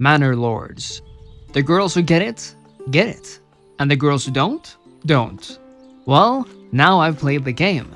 Manor Lords. The girls who get it. And the girls who don't. Well, now I've played the game.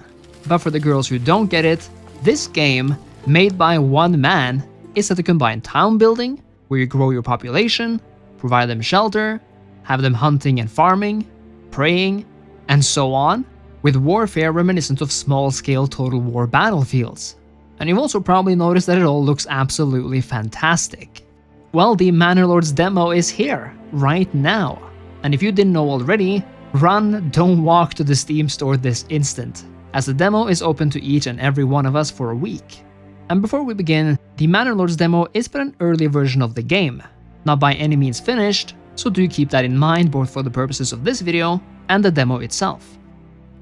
But for the girls who don't get it, this game, made by one man, is set to combine town building, where you grow your population, provide them shelter, have them hunting and farming, praying, and so on, with warfare reminiscent of small-scale Total War battlefields. And you've also probably noticed that it all looks absolutely fantastic. Well, the Manor Lords demo is here, right now. And if you didn't know already, run, don't walk to the Steam store this instant, as the demo is open to each and every one of us for a week. And before we begin, the Manor Lords demo is but an early version of the game, not by any means finished, so do keep that in mind both for the purposes of this video and the demo itself.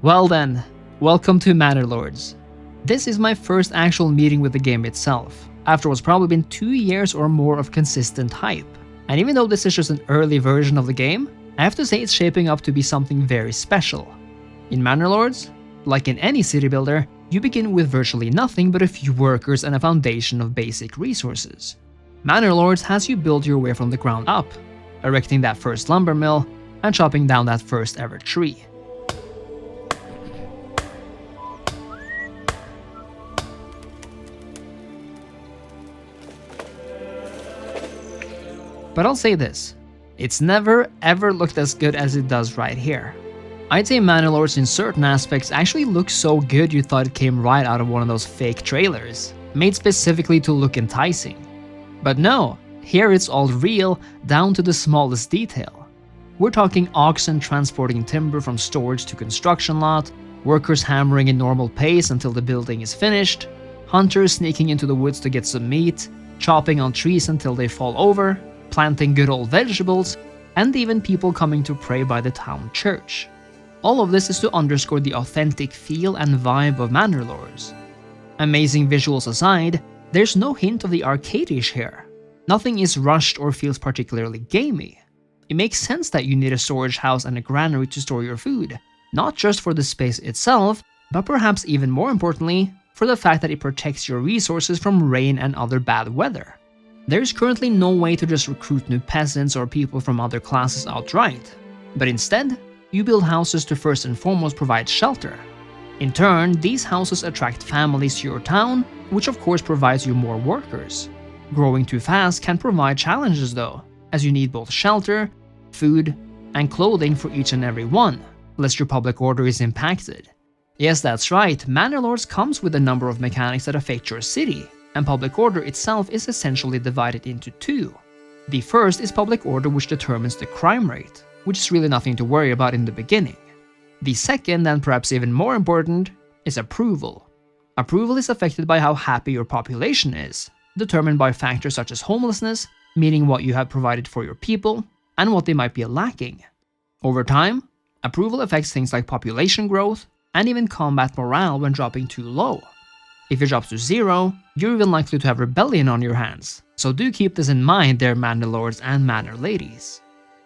Well then, welcome to Manor Lords. This is my first actual meeting with the game itself, after what's probably been 2 years or more of consistent hype. And even though this is just an early version of the game, I have to say it's shaping up to be something very special. In Manor Lords, like in any city builder, you begin with virtually nothing but a few workers and a foundation of basic resources. Manor Lords has you build your way from the ground up, erecting that first lumber mill and chopping down that first ever tree. But I'll say this, it's never ever looked as good as it does right here. I'd say Manor Lords in certain aspects actually looks so good you thought it came right out of one of those fake trailers, made specifically to look enticing. But no, here it's all real, down to the smallest detail. We're talking oxen transporting timber from storage to construction lot, workers hammering in normal pace until the building is finished, hunters sneaking into the woods to get some meat, chopping on trees until they fall over, planting good old vegetables, and even people coming to pray by the town church. All of this is to underscore the authentic feel and vibe of Manor Lords. Amazing visuals aside, there's no hint of the arcade-ish here. Nothing is rushed or feels particularly gamey. It makes sense that you need a storage house and a granary to store your food, not just for the space itself, but perhaps even more importantly, for the fact that it protects your resources from rain and other bad weather. There's currently no way to just recruit new peasants or people from other classes outright, but instead, you build houses to first and foremost provide shelter. In turn, these houses attract families to your town, which of course provides you more workers. Growing too fast can provide challenges though, as you need both shelter, food, and clothing for each and every one, lest your public order is impacted. Yes, that's right, Manor Lords comes with a number of mechanics that affect your city, and public order itself is essentially divided into two. The first is public order, which determines the crime rate, which is really nothing to worry about in the beginning. The second, and perhaps even more important, is approval. Approval is affected by how happy your population is, determined by factors such as homelessness, meaning what you have provided for your people, and what they might be lacking. Over time, approval affects things like population growth, and even combat morale when dropping too low. If it drops to 0, you're even likely to have rebellion on your hands, so do keep this in mind there, Manor Lords and Manor Ladies.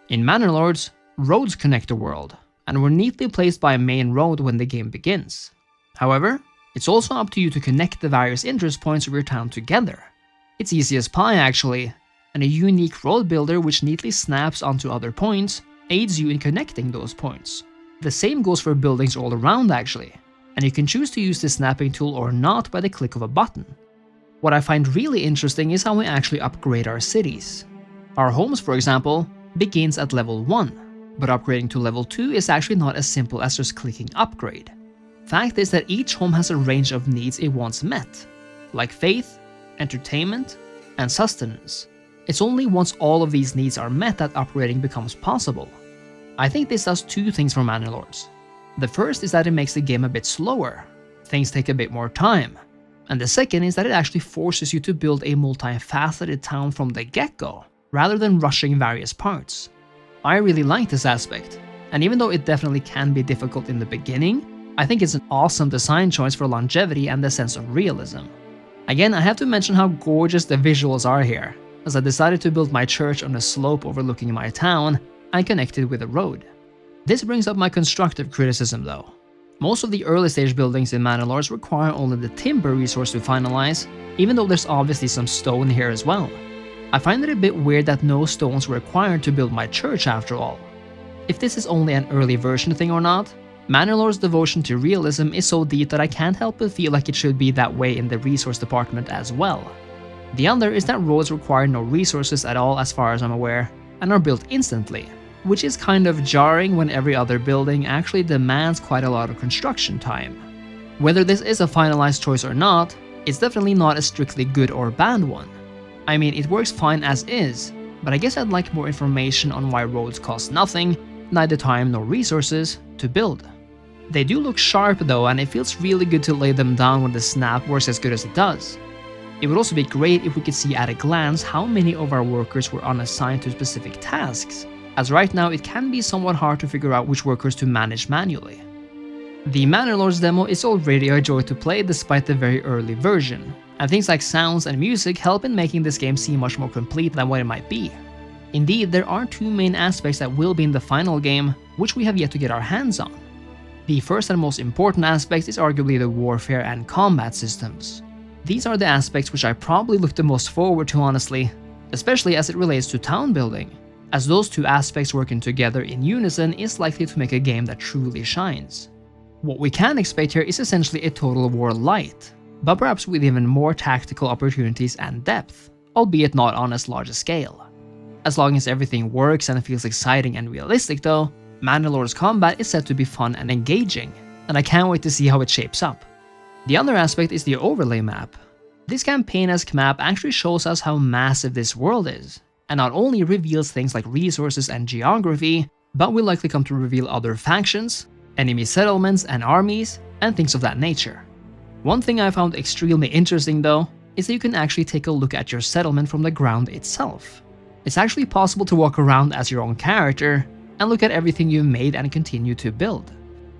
In Manor Lords, roads connect the world, and were neatly placed by a main road when the game begins. However, it's also up to you to connect the various interest points of your town together. It's easy as pie actually, and a unique road builder which neatly snaps onto other points aids you in connecting those points. The same goes for buildings all around actually, and you can choose to use the snapping tool or not by the click of a button. What I find really interesting is how we actually upgrade our cities. Our homes, for example, begins at level 1, but upgrading to level 2 is actually not as simple as just clicking upgrade. Fact is that each home has a range of needs it wants met, like faith, entertainment, and sustenance. It's only once all of these needs are met that upgrading becomes possible. I think this does two things for Manor Lords. The first is that it makes the game a bit slower, things take a bit more time, and the second is that it actually forces you to build a multifaceted town from the get-go, rather than rushing various parts. I really like this aspect, and even though it definitely can be difficult in the beginning, I think it's an awesome design choice for longevity and the sense of realism. Again, I have to mention how gorgeous the visuals are here, as I decided to build my church on a slope overlooking my town and connected with a road. This brings up my constructive criticism though. Most of the early stage buildings in Manor Lords require only the timber resource to finalize, even though there's obviously some stone here as well. I find it a bit weird that no stones were required to build my church after all. If this is only an early version thing or not, Manor Lords' devotion to realism is so deep that I can't help but feel like it should be that way in the resource department as well. The other is that roads require no resources at all as far as I'm aware, and are built instantly, which is kind of jarring when every other building actually demands quite a lot of construction time. Whether this is a finalized choice or not, it's definitely not a strictly good or bad one. I mean, it works fine as is, but I guess I'd like more information on why roads cost nothing, neither time nor resources, to build. They do look sharp though, and it feels really good to lay them down when the snap works as good as it does. It would also be great if we could see at a glance how many of our workers were unassigned to specific tasks, as right now it can be somewhat hard to figure out which workers to manage manually. The Manor Lords demo is already a joy to play despite the very early version, and things like sounds and music help in making this game seem much more complete than what it might be. Indeed, there are two main aspects that will be in the final game, which we have yet to get our hands on. The first and most important aspect is arguably the warfare and combat systems. These are the aspects which I probably look the most forward to honestly, especially as it relates to town building, as those two aspects working together in unison is likely to make a game that truly shines. What we can expect here is essentially a Total War light, but perhaps with even more tactical opportunities and depth, albeit not on as large a scale. As long as everything works and feels exciting and realistic though, Manor Lords combat is set to be fun and engaging, and I can't wait to see how it shapes up. The other aspect is the overlay map. This campaign-esque map actually shows us how massive this world is, and not only reveals things like resources and geography, but will likely come to reveal other factions, enemy settlements and armies, and things of that nature. One thing I found extremely interesting though, is that you can actually take a look at your settlement from the ground itself. It's actually possible to walk around as your own character, and look at everything you've made and continue to build.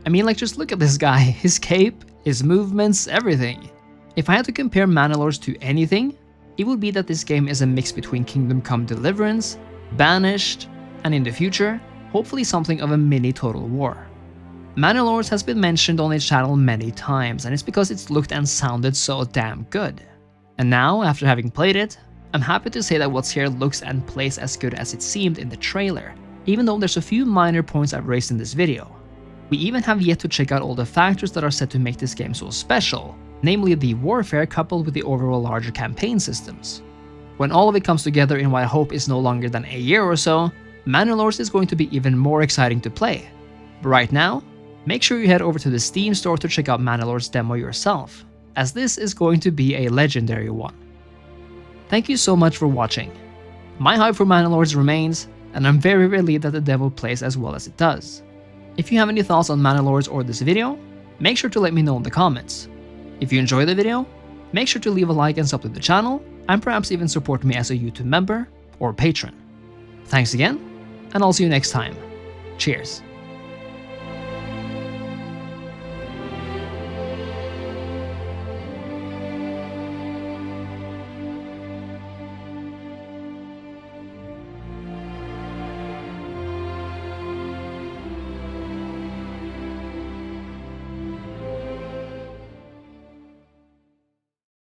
I mean, like, just look at this guy, his cape, his movements, everything. If I had to compare Manor Lords to anything, it would be that this game is a mix between Kingdom Come Deliverance, Banished, and in the future, hopefully something of a mini Total War. Manor Lords has been mentioned on its channel many times, and it's because it's looked and sounded so damn good. And now, after having played it, I'm happy to say that what's here looks and plays as good as it seemed in the trailer, even though there's a few minor points I've raised in this video. We even have yet to check out all the factors that are set to make this game so special, namely the warfare coupled with the overall larger campaign systems. When all of it comes together in what I hope is no longer than a year or so, Manor Lords is going to be even more exciting to play. But right now, make sure you head over to the Steam store to check out Manor Lords demo yourself, as this is going to be a legendary one. Thank you so much for watching. My hype for Manor Lords remains, and I'm very relieved that the demo plays as well as it does. If you have any thoughts on Manor Lords or this video, make sure to let me know in the comments. If you enjoyed the video, make sure to leave a like and sub to the channel, and perhaps even support me as a YouTube member or patron. Thanks again, and I'll see you next time. Cheers.